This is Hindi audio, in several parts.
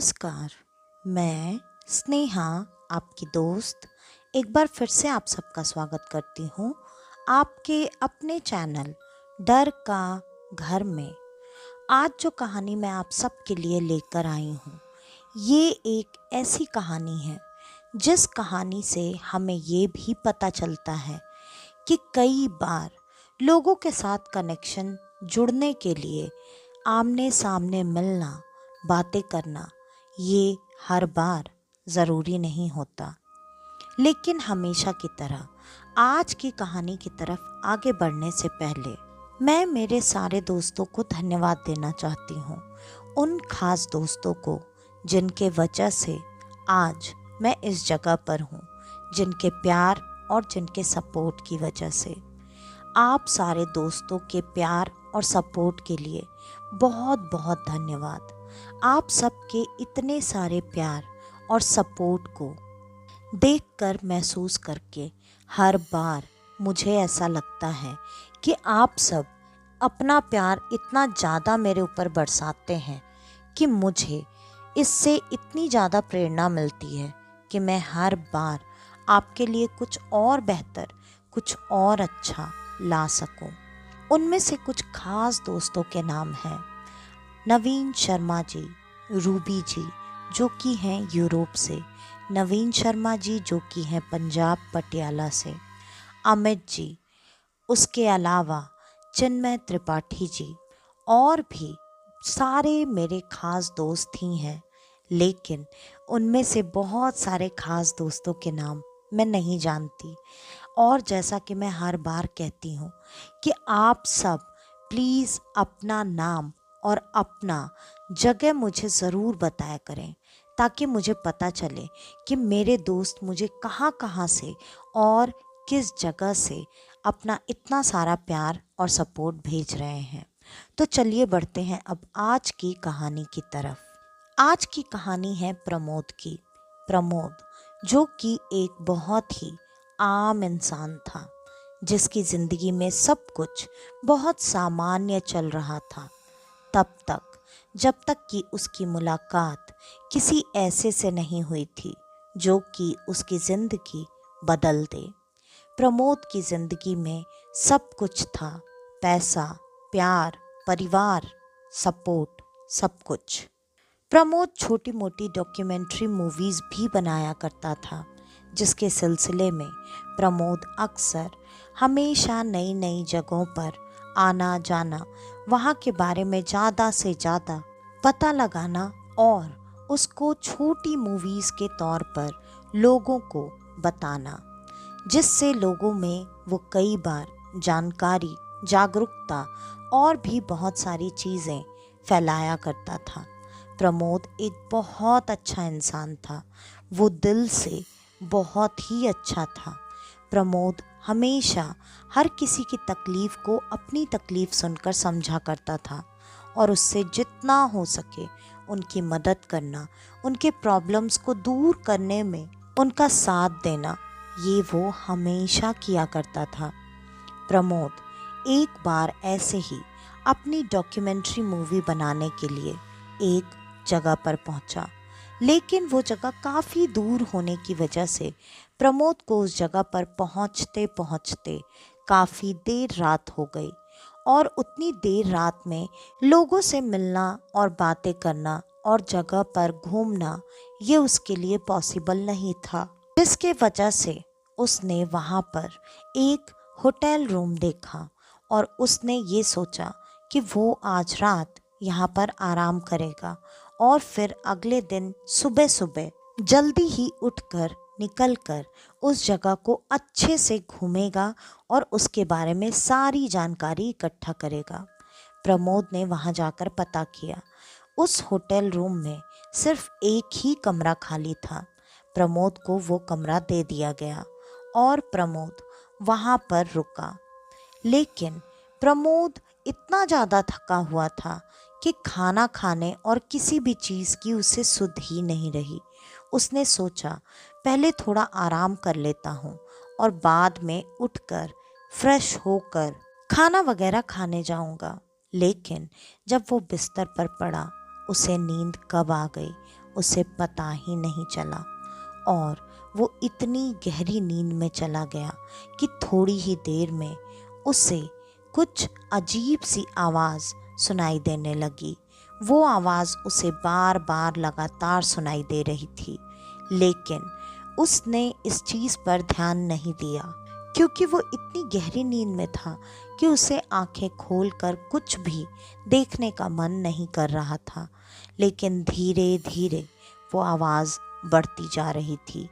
नमस्कार। मैं स्नेहा, आपकी दोस्त, एक बार फिर से आप सबका स्वागत करती हूँ आपके अपने चैनल डर का घर में। आज जो कहानी मैं आप सबके लिए लेकर आई हूँ, ये एक ऐसी कहानी है जिस कहानी से हमें ये भी पता चलता है कि कई बार लोगों के साथ कनेक्शन जुड़ने के लिए आमने सामने मिलना, बातें करना, ये हर बार ज़रूरी नहीं होता। लेकिन हमेशा की तरह आज की कहानी की तरफ आगे बढ़ने से पहले मैं मेरे सारे दोस्तों को धन्यवाद देना चाहती हूँ। उन खास दोस्तों को जिनके वजह से आज मैं इस जगह पर हूँ, जिनके प्यार और जिनके सपोर्ट की वजह से। आप सारे दोस्तों के प्यार और सपोर्ट के लिए बहुत बहुत धन्यवाद। आप सबके इतने सारे प्यार और सपोर्ट को देखकर, महसूस करके हर बार मुझे ऐसा लगता है कि आप सब अपना प्यार इतना ज़्यादा मेरे ऊपर बरसाते हैं कि मुझे इससे इतनी ज़्यादा प्रेरणा मिलती है कि मैं हर बार आपके लिए कुछ और बेहतर, कुछ और अच्छा ला सकूं। उनमें से कुछ खास दोस्तों के नाम हैं नवीन शर्मा जी, रूबी जी जो कि हैं यूरोप से, नवीन शर्मा जी जो कि हैं पंजाब पटियाला से, अमित जी, उसके अलावा चिन्मय त्रिपाठी जी, और भी सारे मेरे खास दोस्त ही हैं। लेकिन उनमें से बहुत सारे खास दोस्तों के नाम मैं नहीं जानती। और जैसा कि मैं हर बार कहती हूँ कि आप सब प्लीज़ अपना नाम और अपना जगह मुझे ज़रूर बताया करें, ताकि मुझे पता चले कि मेरे दोस्त मुझे कहाँ कहाँ से और किस जगह से अपना इतना सारा प्यार और सपोर्ट भेज रहे हैं। तो चलिए बढ़ते हैं अब आज की कहानी की तरफ। आज की कहानी है प्रमोद की। प्रमोद जो कि एक बहुत ही आम इंसान था, जिसकी ज़िंदगी में सब कुछ बहुत सामान्य चल रहा था, तब तक जब तक कि उसकी मुलाकात किसी ऐसे से नहीं हुई थी जो कि उसकी ज़िंदगी बदल दे। प्रमोद की ज़िंदगी में सब कुछ था, पैसा, प्यार, परिवार, सपोर्ट, सब कुछ। प्रमोद छोटी मोटी डॉक्यूमेंट्री मूवीज़ भी बनाया करता था, जिसके सिलसिले में प्रमोद अक्सर हमेशा नई नई जगहों पर आना जाना, वहाँ के बारे में ज़्यादा से ज़्यादा पता लगाना और उसको छोटी मूवीज़ के तौर पर लोगों को बताना, जिससे लोगों में वो कई बार जानकारी, जागरूकता और भी बहुत सारी चीज़ें फैलाया करता था। प्रमोद एक बहुत अच्छा इंसान था, वो दिल से बहुत ही अच्छा था। प्रमोद हमेशा हर किसी की तकलीफ़ को अपनी तकलीफ़ सुनकर समझा करता था और उससे जितना हो सके उनकी मदद करना, उनके प्रॉब्लम्स को दूर करने में उनका साथ देना, ये वो हमेशा किया करता था। प्रमोद एक बार ऐसे ही अपनी डॉक्यूमेंट्री मूवी बनाने के लिए एक जगह पर पहुंचा, लेकिन वो जगह काफ़ी दूर होने की वजह से प्रमोद को उस जगह पर पहुंचते पहुंचते काफ़ी देर रात हो गई, और उतनी देर रात में लोगों से मिलना और बातें करना और जगह पर घूमना ये उसके लिए पॉसिबल नहीं था, जिसके वजह से उसने वहाँ पर एक होटल रूम देखा और उसने ये सोचा कि वो आज रात यहाँ पर आराम करेगा और फिर अगले दिन सुबह सुबह जल्दी ही उठकर निकलकर उस जगह को अच्छे से घूमेगा और उसके बारे में सारी जानकारी इकट्ठा करेगा। प्रमोद ने वहाँ जाकर पता किया, उस होटल रूम में सिर्फ एक ही कमरा खाली था। प्रमोद को वो कमरा दे दिया गया और प्रमोद वहाँ पर रुका। लेकिन प्रमोद इतना ज़्यादा थका हुआ था कि खाना खाने और किसी भी चीज़ की उसे सुध ही नहीं रही। उसने सोचा पहले थोड़ा आराम कर लेता हूँ और बाद में उठकर फ्रेश होकर खाना वगैरह खाने जाऊँगा। लेकिन जब वो बिस्तर पर पड़ा, उसे नींद कब आ गई उसे पता ही नहीं चला और वो इतनी गहरी नींद में चला गया कि थोड़ी ही देर में उसे कुछ अजीब सी आवाज़ सुनाई देने लगी। वो आवाज़ उसे बार बार लगातार सुनाई दे रही थी, लेकिन उसने इस चीज़ पर ध्यान नहीं दिया क्योंकि वो इतनी गहरी नींद में था कि उसे आंखें खोलकर कुछ भी देखने का मन नहीं कर रहा था। लेकिन धीरे धीरे वो आवाज़ बढ़ती जा रही थी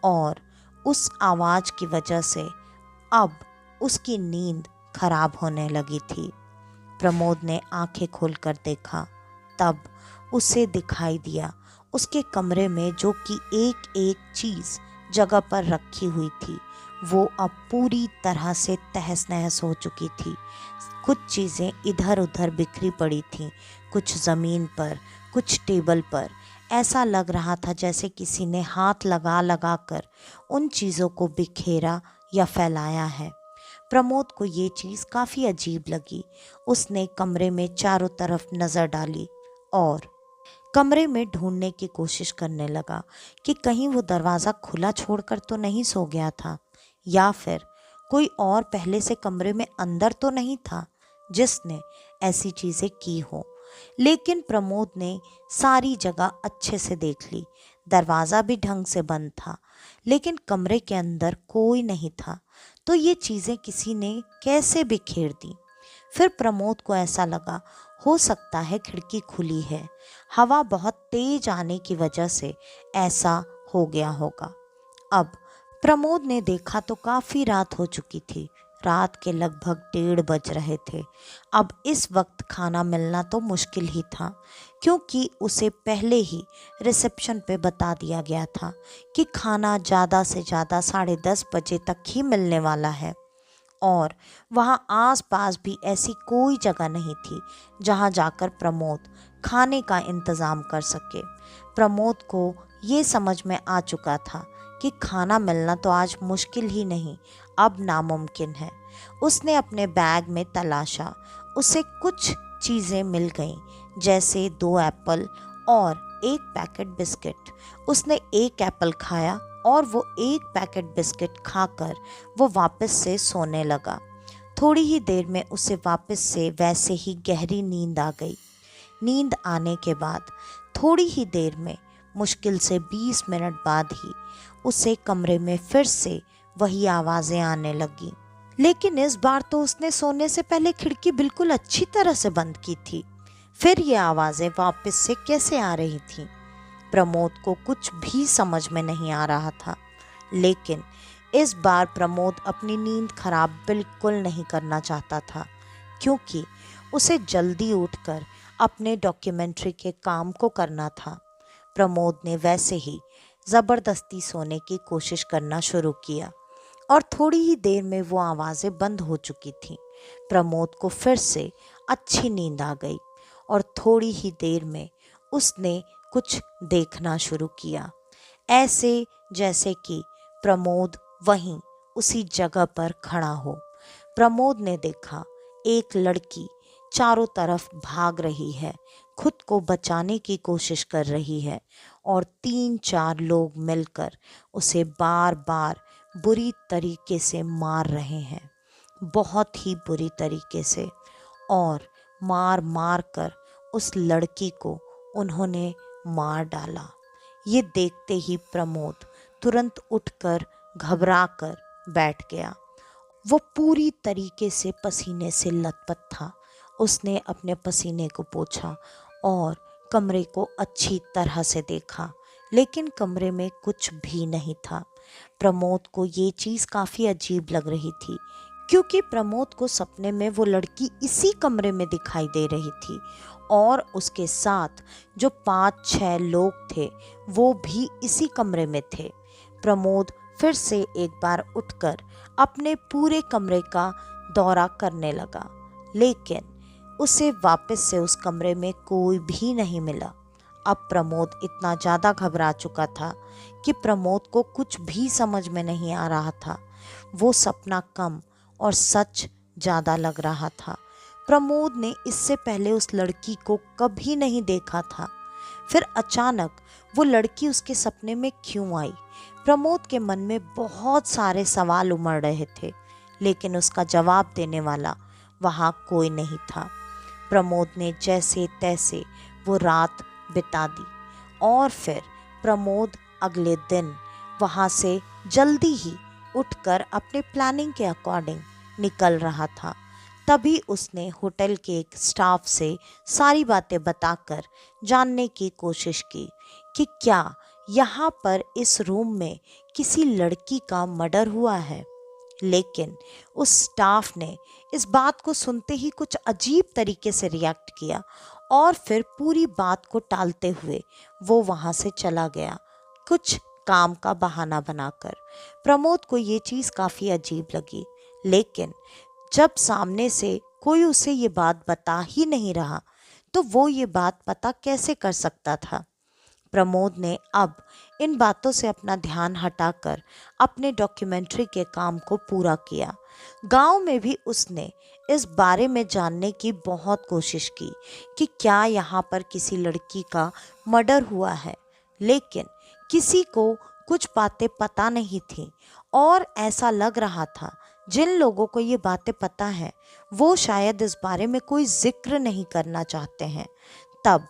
और उस आवाज़ की वजह से अब उसकी नींद खराब होने लगी थी। प्रमोद ने आंखें खोलकर देखा, तब उसे दिखाई दिया उसके कमरे में जो कि एक एक चीज़ जगह पर रखी हुई थी वो अब पूरी तरह से तहस नहस हो चुकी थी। कुछ चीज़ें इधर उधर बिखरी पड़ी थीं, कुछ ज़मीन पर, कुछ टेबल पर। ऐसा लग रहा था जैसे किसी ने हाथ लगा लगा कर उन चीज़ों को बिखेरा या फैलाया है। प्रमोद को ये चीज़ काफ़ी अजीब लगी। उसने कमरे में चारों तरफ नज़र डाली और कमरे में ढूंढने की कोशिश करने लगा कि कहीं वो दरवाज़ा खुला छोड़कर तो नहीं सो गया था या फिर कोई और पहले से कमरे में अंदर तो नहीं था जिसने ऐसी चीज़ें की हो। लेकिन प्रमोद ने सारी जगह अच्छे से देख ली। दरवाज़ा भी ढंग से बंद था, लेकिन कमरे के अंदर कोई नहीं था। तो ये चीज़ें किसी ने कैसे बिखेर दी? फिर प्रमोद को ऐसा लगा हो सकता है खिड़की खुली है, हवा बहुत तेज आने की वजह से ऐसा हो गया होगा। अब प्रमोद ने देखा तो काफ़ी रात हो चुकी थी। रात के लगभग 1:30 बज रहे थे। अब इस वक्त खाना मिलना तो मुश्किल ही था क्योंकि उसे पहले ही रिसेप्शन पे बता दिया गया था कि खाना ज़्यादा से ज़्यादा 10:30 बजे तक ही मिलने वाला है और वहाँ आस-पास भी ऐसी कोई जगह नहीं थी जहाँ जाकर प्रमोद खाने का इंतज़ाम कर सके। प्रमोद को ये समझ में आ चुका था कि खाना मिलना तो आज मुश्किल ही नहीं, अब नामुमकिन है। उसने अपने बैग में तलाशा, उसे कुछ चीज़ें मिल गईं, जैसे 2 एप्पल और 1 पैकेट बिस्किट। उसने 1 एप्पल खाया और वो 1 पैकेट बिस्किट खाकर वो वापस से सोने लगा। थोड़ी ही देर में उसे वापस से वैसे ही गहरी नींद आ गई। नींद आने के बाद थोड़ी ही देर में, मुश्किल से 20 मिनट बाद ही उसे कमरे में फिर से वही आवाज़ें आने लगी। लेकिन इस बार तो उसने सोने से पहले खिड़की बिल्कुल अच्छी तरह से बंद की थी। फिर ये आवाज़ें वापस से कैसे आ रही थीं? प्रमोद को कुछ भी समझ में नहीं आ रहा था। लेकिन इस बार प्रमोद अपनी नींद खराब बिल्कुल नहीं करना चाहता था क्योंकि उसे जल्दी उठकर अपने डॉक्यूमेंट्री के काम को करना था। प्रमोद ने वैसे ही ज़बरदस्ती सोने की कोशिश करना शुरू किया और थोड़ी ही देर में वो आवाज़ें बंद हो चुकी थीं। प्रमोद को फिर से अच्छी नींद आ गई और थोड़ी ही देर में उसने कुछ देखना शुरू किया, ऐसे जैसे कि प्रमोद वहीं उसी जगह पर खड़ा हो। प्रमोद ने देखा एक लड़की चारों तरफ भाग रही है, खुद को बचाने की कोशिश कर रही है और 3-4 लोग मिलकर उसे बार बार बुरी तरीके से मार रहे हैं, बहुत ही बुरी तरीके से। और मार मार कर उस लड़की को उन्होंने मार डाला। ये देखते ही प्रमोद तुरंत उठकर घबरा कर बैठ गया। वो पूरी तरीके से पसीने से लथपथ था। उसने अपने पसीने को पोंछा और कमरे को अच्छी तरह से देखा, लेकिन कमरे में कुछ भी नहीं था। प्रमोद को ये चीज़ काफ़ी अजीब लग रही थी क्योंकि प्रमोद को सपने में वो लड़की इसी कमरे में दिखाई दे रही थी और उसके साथ जो 5-6 लोग थे वो भी इसी कमरे में थे। प्रमोद फिर से एक बार उठकर अपने पूरे कमरे का दौरा करने लगा, लेकिन उसे वापस से उस कमरे में कोई भी नहीं मिला। अब प्रमोद इतना ज़्यादा घबरा चुका था कि प्रमोद को कुछ भी समझ में नहीं आ रहा था। वो सपना कम और सच ज़्यादा लग रहा था। प्रमोद ने इससे पहले उस लड़की को कभी नहीं देखा था। फिर अचानक वो लड़की उसके सपने में क्यों आई। प्रमोद के मन में बहुत सारे सवाल उमड़ रहे थे, लेकिन उसका जवाब देने वाला वहाँ कोई नहीं था। प्रमोद ने जैसे तैसे वो रात बिता दी और फिर प्रमोद अगले दिन वहाँ से जल्दी ही उठकर अपने प्लानिंग के अकॉर्डिंग निकल रहा था। तभी उसने होटल के एक स्टाफ से सारी बातें बताकर जानने की कोशिश की कि क्या यहाँ पर इस रूम में किसी लड़की का मर्डर हुआ है। लेकिन उस स्टाफ ने इस बात को सुनते ही कुछ अजीब तरीके से रिएक्ट किया और फिर पूरी बात को टालते हुए वो वहाँ से चला गया, कुछ काम का बहाना बनाकर। प्रमोद को ये चीज़ काफ़ी अजीब लगी, लेकिन जब सामने से कोई उसे ये बात बता ही नहीं रहा तो वो ये बात पता कैसे कर सकता था। प्रमोद ने अब इन बातों से अपना ध्यान हटाकर अपने डॉक्यूमेंट्री के काम को पूरा किया। गांव में भी उसने इस बारे में जानने की बहुत कोशिश की कि क्या यहाँ पर किसी लड़की का मर्डर हुआ है, लेकिन किसी को कुछ बातें पता नहीं थी और ऐसा लग रहा था जिन लोगों को ये बातें पता हैं वो शायद इस बारे में कोई जिक्र नहीं करना चाहते हैं। तब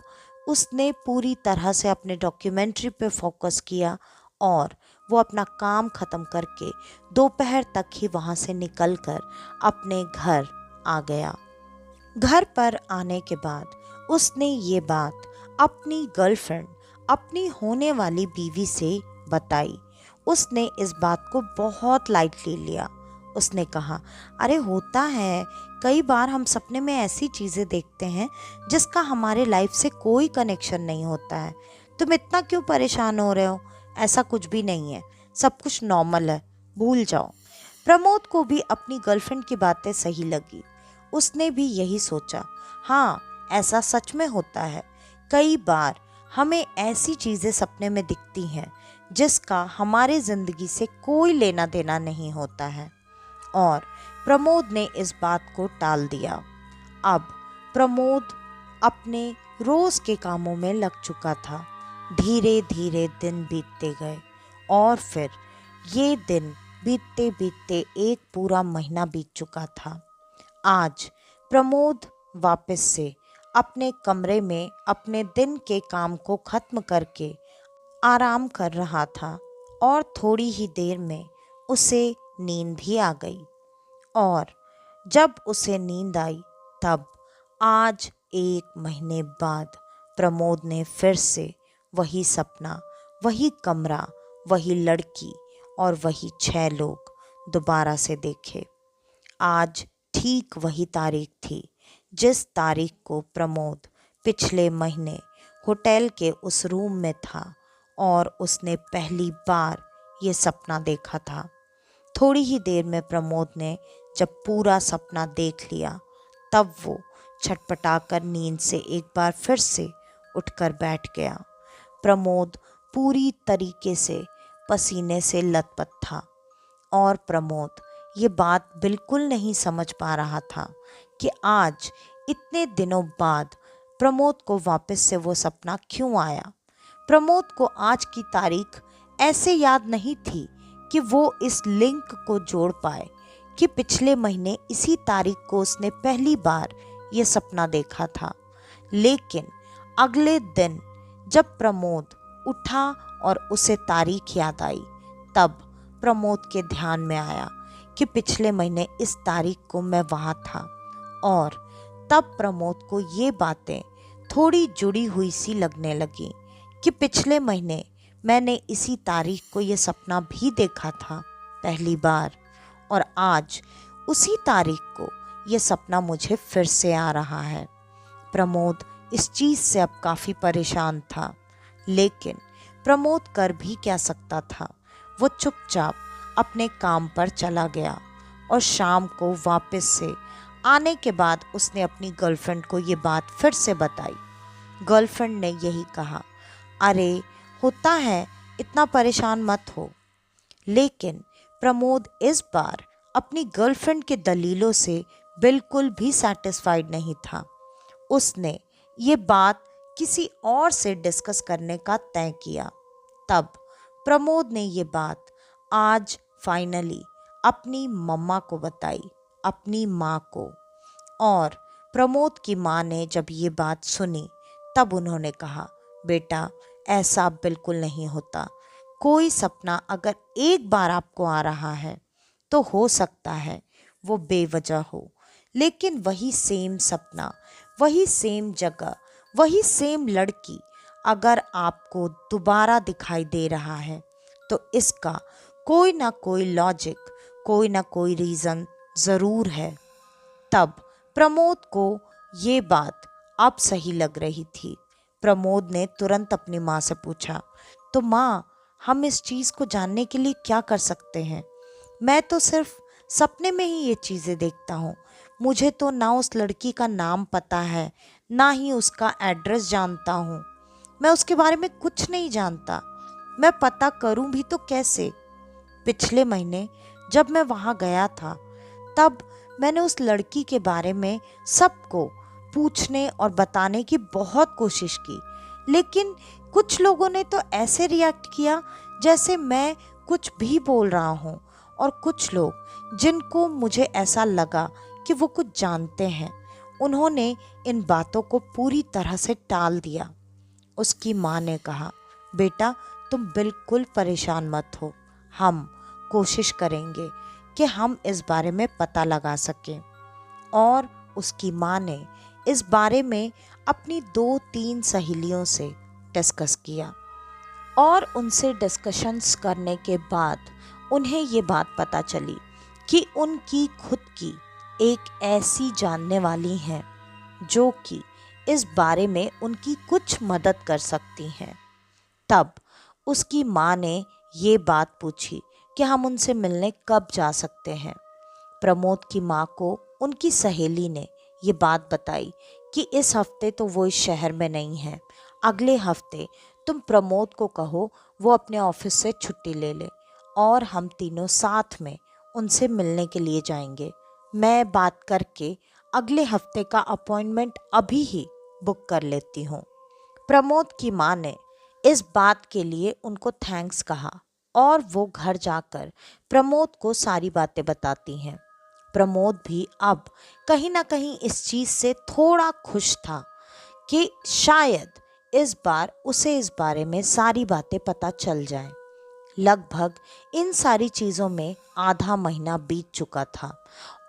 उसने पूरी तरह से अपने डॉक्यूमेंट्री पे फोकस किया और वो अपना काम ख़त्म करके दोपहर तक ही वहाँ से निकलकर अपने घर आ गया। घर पर आने के बाद उसने ये बात अपनी गर्लफ्रेंड, अपनी होने वाली बीवी से बताई। उसने इस बात को बहुत लाइटली लिया। उसने कहा, अरे होता है, कई बार हम सपने में ऐसी चीज़ें देखते हैं जिसका हमारे लाइफ से कोई कनेक्शन नहीं होता है। तुम इतना क्यों परेशान हो रहे हो? ऐसा कुछ भी नहीं है, सब कुछ नॉर्मल है, भूल जाओ। प्रमोद को भी अपनी गर्लफ्रेंड की बातें सही लगी। उसने भी यही सोचा, हाँ ऐसा सच में होता है। कई बार हमें ऐसी चीज़ें सपने में दिखती हैं जिसका हमारे ज़िंदगी से कोई लेना देना नहीं होता है। और प्रमोद ने इस बात को टाल दिया। अब प्रमोद अपने रोज़ के कामों में लग चुका था। धीरे धीरे दिन बीतते गए और फिर ये दिन बीतते बीतते एक पूरा महीना बीत चुका था। आज प्रमोद वापस से अपने कमरे में अपने दिन के काम को ख़त्म करके आराम कर रहा था और थोड़ी ही देर में उसे नींद भी आ गई। और जब उसे नींद आई तब आज एक महीने बाद प्रमोद ने फिर से वही सपना, वही कमरा, वही लड़की और वही 6 लोग दोबारा से देखे। आज ठीक वही तारीख थी जिस तारीख को प्रमोद पिछले महीने होटल के उस रूम में था और उसने पहली बार ये सपना देखा था। थोड़ी ही देर में प्रमोद ने जब पूरा सपना देख लिया तब वो छटपटाकर नींद से एक बार फिर से उठकर बैठ गया। प्रमोद पूरी तरीके से पसीने से लथपथ था और प्रमोद ये बात बिल्कुल नहीं समझ पा रहा था कि आज इतने दिनों बाद प्रमोद को वापस से वो सपना क्यों आया। प्रमोद को आज की तारीख ऐसे याद नहीं थी कि वो इस लिंक को जोड़ पाए कि पिछले महीने इसी तारीख को उसने पहली बार ये सपना देखा था। लेकिन अगले दिन जब प्रमोद उठा और उसे तारीख याद आई तब प्रमोद के ध्यान में आया कि पिछले महीने इस तारीख को मैं वहाँ था और तब प्रमोद को ये बातें थोड़ी जुड़ी हुई सी लगने लगी कि पिछले महीने मैंने इसी तारीख को ये सपना भी देखा था पहली बार और आज उसी तारीख को ये सपना मुझे फिर से आ रहा है। प्रमोद इस चीज़ से अब काफ़ी परेशान था, लेकिन प्रमोद कर भी क्या सकता था। वो चुपचाप अपने काम पर चला गया और शाम को वापस से आने के बाद उसने अपनी गर्लफ्रेंड को ये बात फिर से बताई। गर्लफ्रेंड ने यही कहा, अरे होता है, इतना परेशान मत हो। लेकिन प्रमोद इस बार अपनी गर्लफ्रेंड के दलीलों से बिल्कुल भी सैटिस्फाइड नहीं था। उसने ये बात किसी और से डिस्कस करने का तय किया। तब प्रमोद ने ये बात आज फाइनली अपनी मम्मा को बताई, अपनी माँ को। और प्रमोद की माँ ने जब ये बात सुनी तब उन्होंने कहा, बेटा ऐसा बिल्कुल नहीं होता। कोई सपना अगर एक बार आपको आ रहा है तो हो सकता है वो बेवजह हो, लेकिन वही सेम सपना, वही सेम जगह, वही सेम लड़की अगर आपको दोबारा दिखाई दे रहा है तो इसका कोई ना कोई लॉजिक, कोई ना कोई रीज़न ज़रूर है। तब प्रमोद को ये बात अब सही लग रही थी। प्रमोद ने तुरंत अपनी माँ से पूछा, तो माँ, हम इस चीज़ को जानने के लिए क्या कर सकते हैं? मैं तो सिर्फ सपने में ही ये चीज़ें देखता हूँ। मुझे तो ना उस लड़की का नाम पता है, ना ही उसका एड्रेस जानता हूँ। मैं उसके बारे में कुछ नहीं जानता। मैं पता करूँ भी तो कैसे? पिछले महीने जब मैं वहाँ गया था तब मैंने उस लड़की के बारे में सबको पूछने और बताने की बहुत कोशिश की, लेकिन कुछ लोगों ने तो ऐसे रिएक्ट किया जैसे मैं कुछ भी बोल रहा हूँ, और कुछ लोग जिनको मुझे ऐसा लगा कि वो कुछ जानते हैं, उन्होंने इन बातों को पूरी तरह से टाल दिया। उसकी माँ ने कहा, बेटा तुम बिल्कुल परेशान मत हो, हम कोशिश करेंगे कि हम इस बारे में पता लगा सकें। और उसकी माँ ने इस बारे में अपनी 2-3 सहेलियों से डिस्कस किया, और उनसे डिस्कशंस करने के बाद उन्हें ये बात पता चली कि उनकी खुद की एक ऐसी जानने वाली हैं जो कि इस बारे में उनकी कुछ मदद कर सकती हैं। तब उसकी माँ ने ये बात पूछी कि हम उनसे मिलने कब जा सकते हैं। प्रमोद की माँ को उनकी सहेली ने ये बात बताई कि इस हफ्ते तो वो इस शहर में नहीं है, अगले हफ्ते तुम प्रमोद को कहो वो अपने ऑफिस से छुट्टी ले ले और हम तीनों साथ में उनसे मिलने के लिए जाएंगे। मैं बात करके अगले हफ्ते का अपॉइंटमेंट अभी ही बुक कर लेती हूँ। प्रमोद की माँ ने इस बात के लिए उनको थैंक्स कहा और वो घर जाकर प्रमोद को सारी बातें बताती हैं। प्रमोद भी अब कहीं ना कहीं इस चीज़ से थोड़ा खुश था कि शायद इस बार उसे इस बारे में सारी बातें पता चल जाएं। लगभग इन सारी चीज़ों में आधा महीना बीत चुका था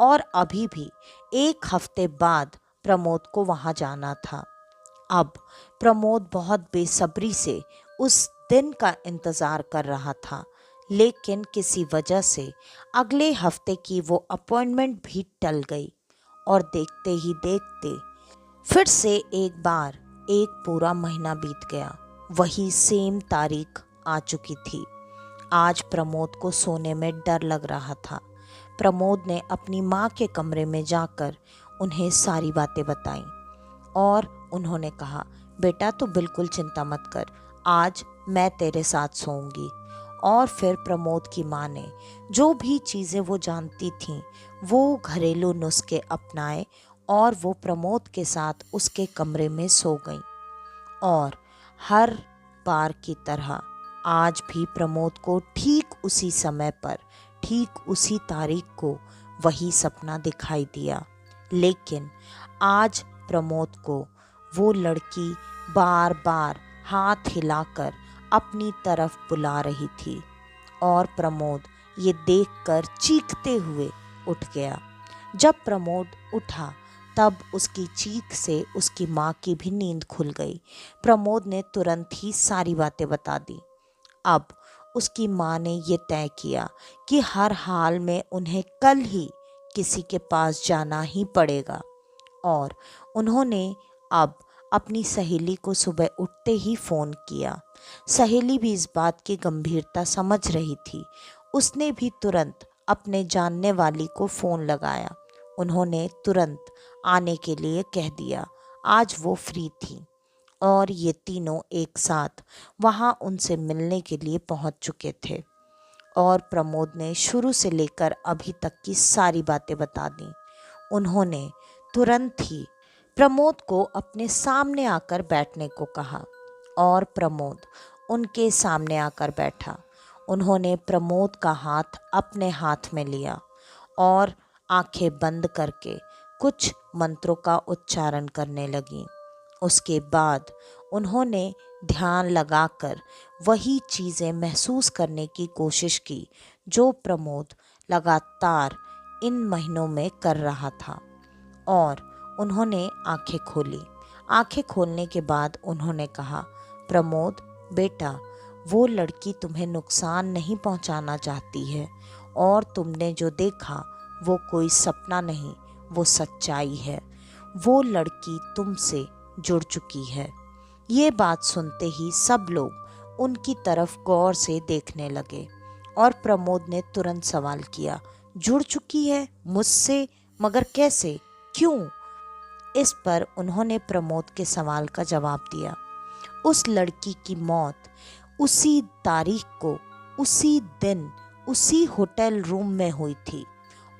और अभी भी 1 हफ्ते बाद प्रमोद को वहाँ जाना था। अब प्रमोद बहुत बेसब्री से उस दिन का इंतज़ार कर रहा था, लेकिन किसी वजह से अगले हफ्ते की वो अपॉइंटमेंट भी टल गई और देखते ही देखते फिर से एक बार एक पूरा महीना बीत गया। वही सेम तारीख आ चुकी थी। आज प्रमोद को सोने में डर लग रहा था। प्रमोद ने अपनी माँ के कमरे में जाकर उन्हें सारी बातें बताईं और उन्होंने कहा, बेटा तू बिल्कुल चिंता मत कर, आज मैं तेरे साथ सोऊंगी। और फिर प्रमोद की माँ ने जो भी चीज़ें वो जानती थीं वो घरेलू नुस्खे अपनाए और वो प्रमोद के साथ उसके कमरे में सो गईं। और हर बार की तरह आज भी प्रमोद को ठीक उसी समय पर, ठीक उसी तारीख को वही सपना दिखाई दिया, लेकिन आज प्रमोद को वो लड़की बार बार हाथ हिलाकर अपनी तरफ बुला रही थी और प्रमोद ये देखकर चीखते हुए उठ गया। जब प्रमोद उठा तब उसकी चीख से उसकी माँ की भी नींद खुल गई। प्रमोद ने तुरंत ही सारी बातें बता दी। अब उसकी माँ ने ये तय किया कि हर हाल में उन्हें कल ही किसी के पास जाना ही पड़ेगा और उन्होंने अब अपनी सहेली को सुबह उठते ही फ़ोन किया। सहेली भी इस बात की गंभीरता समझ रही थी। उसने भी तुरंत अपने जानने वाली को फ़ोन लगाया। उन्होंने तुरंत आने के लिए कह दिया। आज वो फ्री थी और ये तीनों एक साथ वहाँ उनसे मिलने के लिए पहुँच चुके थे और प्रमोद ने शुरू से लेकर अभी तक की सारी बातें बता दी। उन्होंने तुरंत ही प्रमोद को अपने सामने आकर बैठने को कहा और प्रमोद उनके सामने आकर बैठा। उन्होंने प्रमोद का हाथ अपने हाथ में लिया और आंखें बंद करके कुछ मंत्रों का उच्चारण करने लगी। उसके बाद उन्होंने ध्यान लगाकर वही चीज़ें महसूस करने की कोशिश की जो प्रमोद लगातार इन महीनों में कर रहा था। और उन्होंने आंखें खोली। आंखें खोलने के बाद उन्होंने कहा, प्रमोद बेटा, वो लड़की तुम्हें नुकसान नहीं पहुंचाना चाहती है और तुमने जो देखा वो कोई सपना नहीं, वो सच्चाई है। वो लड़की तुमसे जुड़ चुकी है। ये बात सुनते ही सब लोग उनकी तरफ गौर से देखने लगे और प्रमोद ने तुरंत सवाल किया, जुड़ चुकी है मुझसे? मगर कैसे, क्यों? इस पर उन्होंने प्रमोद के सवाल का जवाब दिया। उस लड़की की मौत उसी तारीख को, उसी दिन, उसी होटल रूम में हुई थी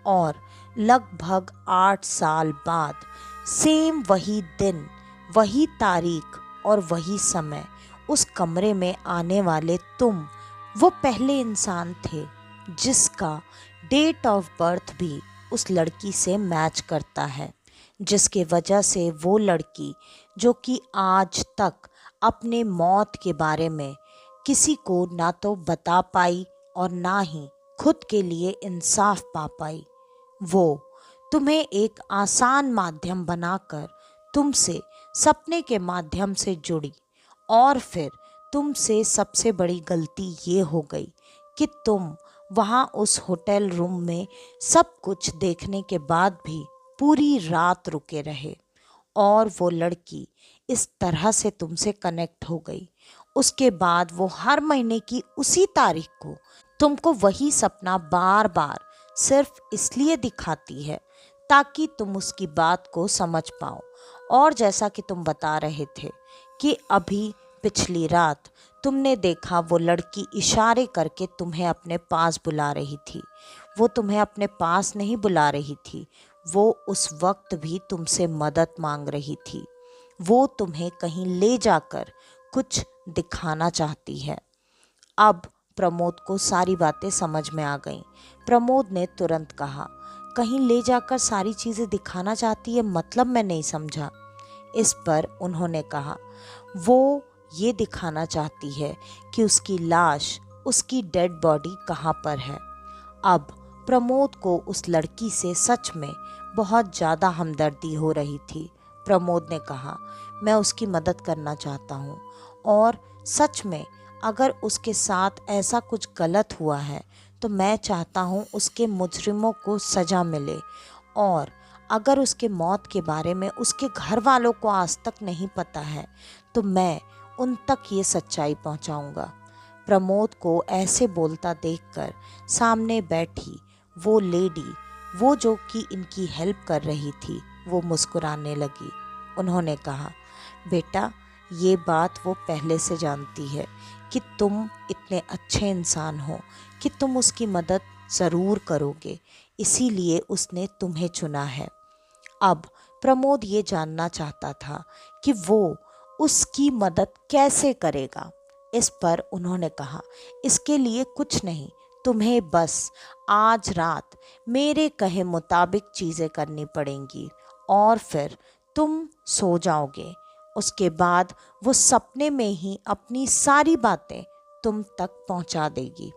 और लगभग 8 साल बाद सेम वही दिन, वही तारीख और वही समय उस कमरे में आने वाले तुम वो पहले इंसान थे जिसका डेट ऑफ बर्थ भी उस लड़की से मैच करता है, जिसके वजह से वो लड़की, जो कि आज तक अपने मौत के बारे में किसी को ना तो बता पाई और ना ही खुद के लिए इंसाफ पा पाई, वो तुम्हें एक आसान माध्यम बनाकर तुमसे सपने के माध्यम से जुड़ी। और फिर तुमसे सबसे बड़ी गलती ये हो गई कि तुम वहाँ उस होटल रूम में सब कुछ देखने के बाद भी पूरी रात रुके रहे और वो लड़की इस तरह से तुमसे कनेक्ट हो गई। उसके बाद वो हर महीने की उसी तारीख को तुमको वही सपना बार बार सिर्फ इसलिए दिखाती है ताकि तुम उसकी बात को समझ पाओ। और जैसा कि तुम बता रहे थे कि अभी पिछली रात तुमने देखा वो लड़की इशारे करके तुम्हें अपने पास बुला रही थी। वो तुम्हें अपने पास नहीं बुला रही थी, वो उस वक्त भी तुमसे मदद मांग रही थी। वो तुम्हें कहीं ले जाकर कुछ दिखाना चाहती है। अब प्रमोद को सारी बातें समझ में आ गईं। प्रमोद ने तुरंत कहा, कहीं ले जाकर सारी चीज़ें दिखाना चाहती है, मतलब मैं नहीं समझा। इस पर उन्होंने कहा, वो ये दिखाना चाहती है कि उसकी लाश, उसकी डेड बॉडी कहाँ पर है। अब प्रमोद को उस लड़की से सच में बहुत ज़्यादा हमदर्दी हो रही थी। प्रमोद ने कहा, मैं उसकी मदद करना चाहता हूँ और सच में अगर उसके साथ ऐसा कुछ गलत हुआ है तो मैं चाहता हूँ उसके मुजरिमों को सज़ा मिले। और अगर उसके मौत के बारे में उसके घर वालों को आज तक नहीं पता है तो मैं उन तक ये सच्चाई पहुँचाऊँगा। प्रमोद को ऐसे बोलता देखकर सामने बैठी वो लेडी, वो जो कि इनकी हेल्प कर रही थी, वो मुस्कुराने लगी। उन्होंने कहा, बेटा, ये बात वो पहले से जानती है कि तुम इतने अच्छे इंसान हो कि तुम उसकी मदद ज़रूर करोगे, इसीलिए उसने तुम्हें चुना है। अब प्रमोद ये जानना चाहता था कि वो उसकी मदद कैसे करेगा। इस पर उन्होंने कहा, इसके लिए कुछ नहीं, तुम्हें बस आज रात मेरे कहे मुताबिक चीज़ें करनी पड़ेंगी और फिर तुम सो जाओगे। उसके बाद वो सपने में ही अपनी सारी बातें तुम तक पहुंचा देगी।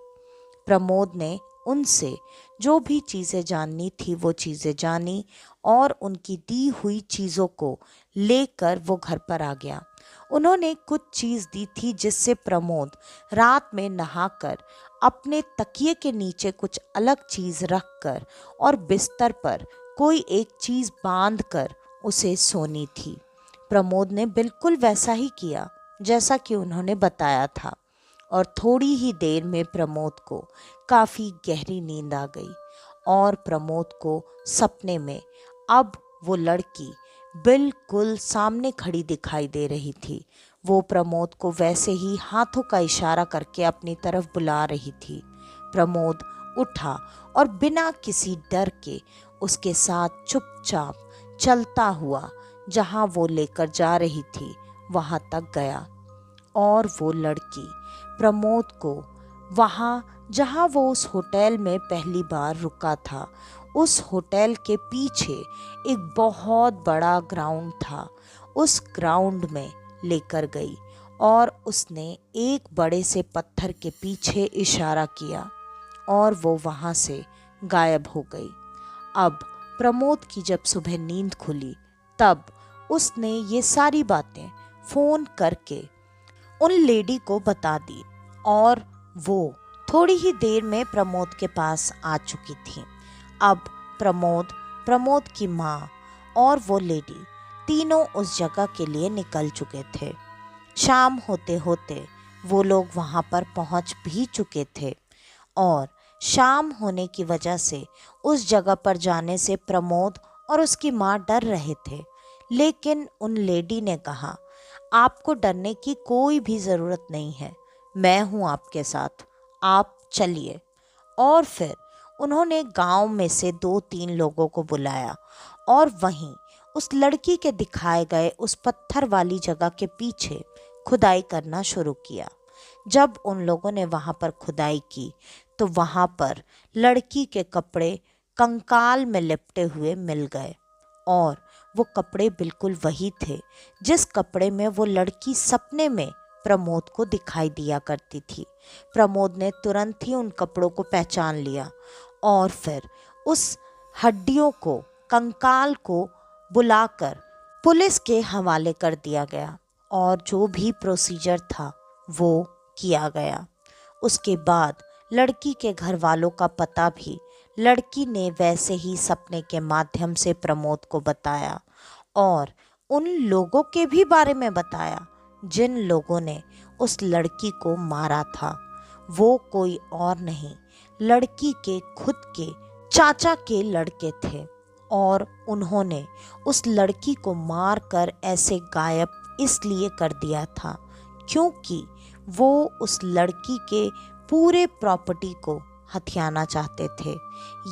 प्रमोद ने उनसे जो भी चीज़ें जाननी थी वो चीज़ें जानी और उनकी दी हुई चीज़ों को लेकर वो घर पर आ गया। उन्होंने कुछ चीज़ दी थी जिससे प्रमोद रात में नहाकर अपने तकिए के नीचे कुछ अलग चीज़ रखकर और बिस्तर पर कोई एक चीज़ बांधकर उसे सोनी थी। प्रमोद ने बिल्कुल वैसा ही किया जैसा कि उन्होंने बताया था और थोड़ी ही देर में प्रमोद को काफ़ी गहरी नींद आ गई और प्रमोद को सपने में अब वो लड़की बिल्कुल सामने खड़ी दिखाई दे रही थी। वो प्रमोद को वैसे ही हाथों का इशारा करके अपनी तरफ बुला रही थी। प्रमोद उठा और बिना किसी डर के उसके साथ चुपचाप चलता हुआ जहाँ वो लेकर जा रही थी वहाँ तक गया और वो लड़की प्रमोद को वहाँ जहाँ वो उस होटल में पहली बार रुका था, उस होटल के पीछे एक बहुत बड़ा ग्राउंड था, उस ग्राउंड में लेकर गई और उसने एक बड़े से पत्थर के पीछे इशारा किया और वो वहाँ से गायब हो गई। अब प्रमोद की जब सुबह नींद खुली तब उसने ये सारी बातें फ़ोन करके उन लेडी को बता दी और वो थोड़ी ही देर में प्रमोद के पास आ चुकी थी। अब प्रमोद की माँ और वो लेडी तीनों उस जगह के लिए निकल चुके थे। शाम होते होते वो लोग वहाँ पर पहुँच भी चुके थे और शाम होने की वजह से उस जगह पर जाने से प्रमोद और उसकी माँ डर रहे थे। लेकिन उन लेडी ने कहा, आपको डरने की कोई भी ज़रूरत नहीं है, मैं हूँ आपके साथ, आप चलिए। और फिर उन्होंने गांव में से 2-3 लोगों को बुलाया और वहीं उस लड़की के दिखाए गए उस पत्थर वाली जगह के पीछे खुदाई करना शुरू किया। जब उन लोगों ने वहाँ पर खुदाई की तो वहाँ पर लड़की के कपड़े कंकाल में लिपटे हुए मिल गए और वो कपड़े बिल्कुल वही थे जिस कपड़े में वो लड़की सपने में प्रमोद को दिखाई दिया करती थी। प्रमोद ने तुरंत ही उन कपड़ों को पहचान लिया और फिर उस हड्डियों को, कंकाल को बुलाकर पुलिस के हवाले कर दिया गया और जो भी प्रोसीजर था वो किया गया। उसके बाद लड़की के घर वालों का पता भी लड़की ने वैसे ही सपने के माध्यम से प्रमोद को बताया और उन लोगों के भी बारे में बताया जिन लोगों ने उस लड़की को मारा था। वो कोई और नहीं, लड़की के खुद के चाचा के लड़के थे और उन्होंने उस लड़की को मारकर ऐसे गायब इसलिए कर दिया था क्योंकि वो उस लड़की के पूरे प्रॉपर्टी को हथियाना चाहते थे।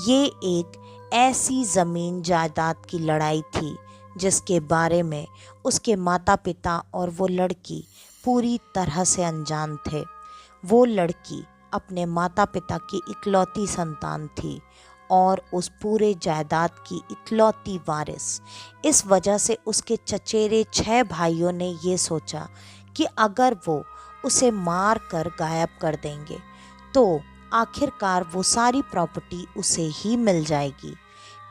ये एक ऐसी ज़मीन जायदाद की लड़ाई थी जिसके बारे में उसके माता पिता और वो लड़की पूरी तरह से अनजान थे। वो लड़की अपने माता पिता की इकलौती संतान थी और उस पूरे जायदाद की इकलौती वारिस। इस वजह से उसके चचेरे 6 भाइयों ने ये सोचा कि अगर वो उसे मार कर गायब कर देंगे तो आखिरकार वो सारी प्रॉपर्टी उसे ही मिल जाएगी,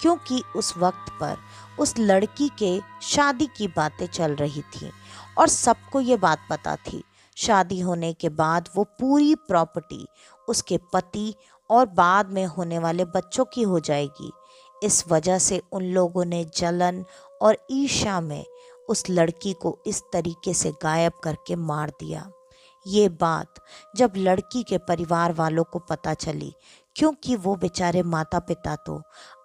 क्योंकि उस वक्त पर उस लड़की के शादी की बातें चल रही थी और सबको ये बात पता थी शादी होने के बाद वो पूरी प्रॉपर्टी उसके पति और बाद में होने वाले बच्चों की हो जाएगी। इस वजह से उन लोगों ने जलन और ईर्ष्या में उस लड़की को इस तरीके से गायब करके मार दिया। ये बात जब लड़की के परिवार वालों को पता चली, क्योंकि वो बेचारे माता पिता तो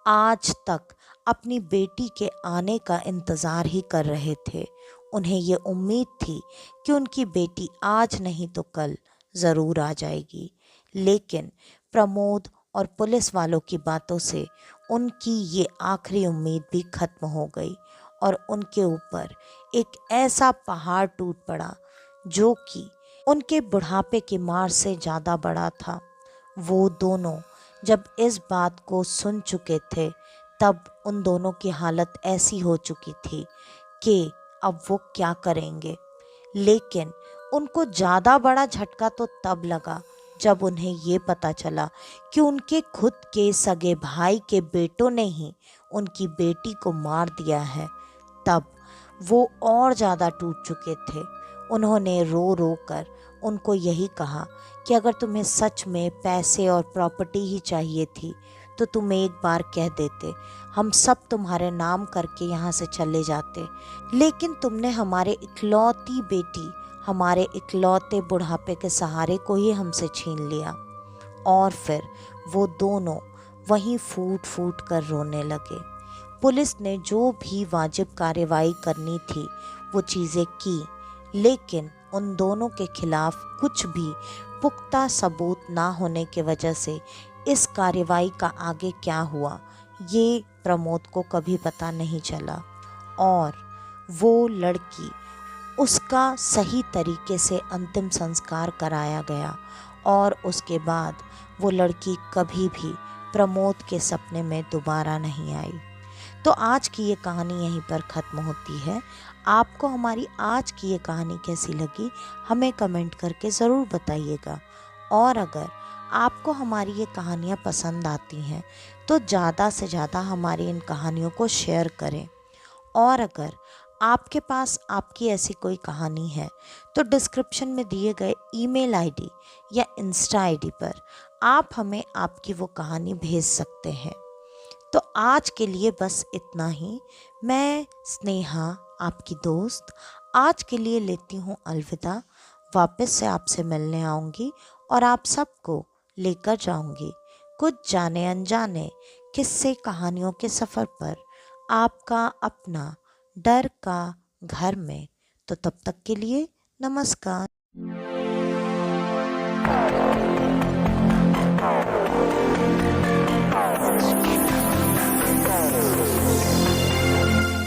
आज तक अपनी बेटी के आने का इंतज़ार ही कर रहे थे। उन्हें ये उम्मीद थी कि उनकी बेटी आज नहीं तो कल ज़रूर आ जाएगी। लेकिन प्रमोद और पुलिस वालों की बातों से उनकी ये आखिरी उम्मीद भी खत्म हो गई और उनके ऊपर एक ऐसा पहाड़ टूट पड़ा जो कि उनके बुढ़ापे की मार से ज़्यादा बड़ा था। वो दोनों जब इस बात को सुन चुके थे तब उन दोनों की हालत ऐसी हो चुकी थी कि अब वो क्या करेंगे। लेकिन उनको ज़्यादा बड़ा झटका तो तब लगा जब उन्हें ये पता चला कि उनके खुद के सगे भाई के बेटों ने ही उनकी बेटी को मार दिया है। तब वो और ज़्यादा टूट चुके थे। उन्होंने रो रो कर उनको यही कहा कि अगर तुम्हें सच में पैसे और प्रॉपर्टी ही चाहिए थी तो तुम एक बार कह देते, हम सब तुम्हारे नाम करके यहाँ से चले जाते। लेकिन तुमने हमारे इकलौती बेटी, हमारे इकलौते बुढ़ापे के सहारे को ही हमसे छीन लिया। और फिर वो दोनों वहीं फूट फूट कर रोने लगे। पुलिस ने जो भी वाजिब कार्रवाई करनी थी वो चीज़ें की, लेकिन उन दोनों के खिलाफ कुछ भी पुख्ता सबूत ना होने की वजह से इस कार्रवाई का आगे क्या हुआ ये प्रमोद को कभी पता नहीं चला। और वो लड़की, उसका सही तरीके से अंतिम संस्कार कराया गया और उसके बाद वो लड़की कभी भी प्रमोद के सपने में दोबारा नहीं आई। तो आज की ये कहानी यहीं पर ख़त्म होती है। आपको हमारी आज की ये कहानी कैसी लगी हमें कमेंट करके ज़रूर बताइएगा। और अगर आपको हमारी ये कहानियाँ पसंद आती हैं तो ज़्यादा से ज़्यादा हमारी इन कहानियों को शेयर करें। और अगर आपके पास आपकी ऐसी कोई कहानी है तो डिस्क्रिप्शन में दिए गए ईमेल आईडी या इंस्टा आईडी पर आप हमें आपकी वो कहानी भेज सकते हैं। तो आज के लिए बस इतना ही। मैं स्नेहा, आपकी दोस्त, आज के लिए लेती हूँ अलविदा। वापस से आपसे मिलने आऊँगी और आप सबको लेकर जाऊँगी कुछ जाने अनजाने किस्से कहानियों के सफ़र पर, आपका अपना डर का घर में। तो तब तक के लिए नमस्कार।